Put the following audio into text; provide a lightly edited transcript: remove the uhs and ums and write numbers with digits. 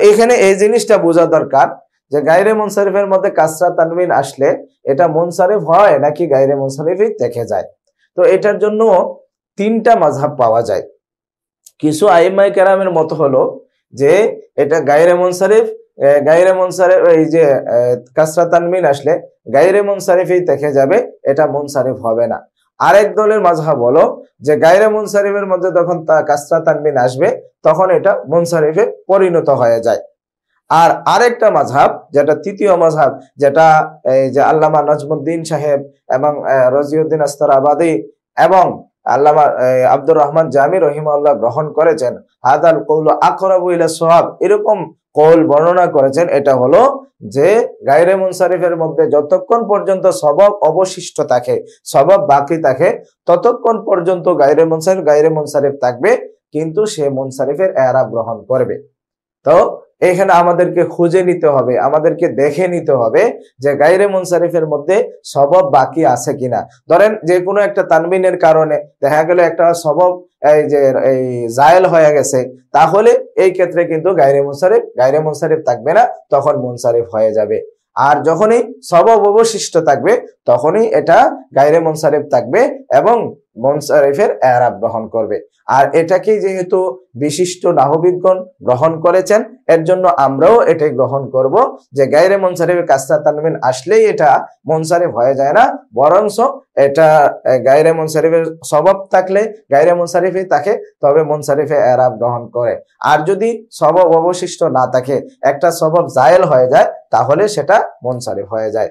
এইখানে এই জিনিসটা বোঝা দরকার যে গায়রে মুনসারিফের মধ্যে কাসরা তানবিন আসলে এটা মুনসারিফ হয় নাকি গায়রে মুনসারিফই থেকে যায়। তো এটার জন্য তিনটা মাযহাব পাওয়া যায়। কিছু আইম্মায়ে কেরামের মত হলো যে এটা গায়রে মুনসারিফ, এই যে কাসরা তানবিন আসলে গায়রে মুনসারিফই থেকে যাবে, এটা মুনসারিফ হবে না। আরেক দলের মাযহাব হলো যে গায়রে মুনসারিফের মধ্যে যখন কাসরা তানবিন আসবে তখন এটা মুনসারিফে পরিণত হয়ে যায়। আর আরেকটা মাযহাব যেটা তৃতীয় মাযহাব, যেটা এই যে আল্লামা নাজমুদ্দিন সাহেব এবং রাজিউদ্দিন আস্তারাবাদী এবং আল্লামা আব্দুর রহমান জামি রহিমাহুল্লাহ গ্রহণ করেছেন, হাদাল কওলু আকরাবু ইলা সাওয়াব, এরকম কওল বর্ণনা করেছেন। এটা হলো যে গায়রে মুনসারিফের মধ্যে যতক্ষণ পর্যন্ত সবব অবশিষ্ট থাকে, সবব বাকি থাকে, ততক্ষণ পর্যন্ত গায়রে মুনসারিফ থাকবে, কিন্তু সে মুনসারিফের এরাব গ্রহণ করবে। তো এখানে আমাদেরকে খুঁজে নিতে হবে, আমাদেরকে দেখে নিতে হবে যে গায়রে মুনসারিফের মধ্যে সবব বাকি আছে কিনা। ধরেন যে কোনো একটা তানবিনের কারণে দেখা গেল একটা সবব এই জায়েল হয়ে গেছে, তাহলে এই ক্ষেত্রে কিন্তু গায়রে মুনসারিফ থাকবে না, তখন মুনসারিফ হয়ে যাবে। আর যখনই সবব অবশিষ্ট থাকবে তখনই এটা গায়রে মুনসারিফ থাকবে এবং মুনসারিফের এরাব গ্রহণ করবে। আর এটাকে যেহেতু বিশিষ্ট নাহবিদগণ গ্রহণ করেছেন, এর জন্য আমরাও এটাই গ্রহণ করব যে গায়রে মুনসারিফের কাসরা তানবিন আসলেই এটা মুনসারিফ হয়ে যায় না, বরঞ্চ এটা গায়রে মুনসারিফের সবব থাকলে গায়রে মুনসারিফই থাকে, তবে মুনসারিফে এরাব গ্রহণ করে। আর যদি সবব অবশিষ্ট না থাকে, একটা সবব জায়েল হয়ে যায়, তাহলে সেটা মুনসারিফ হয়ে যায়।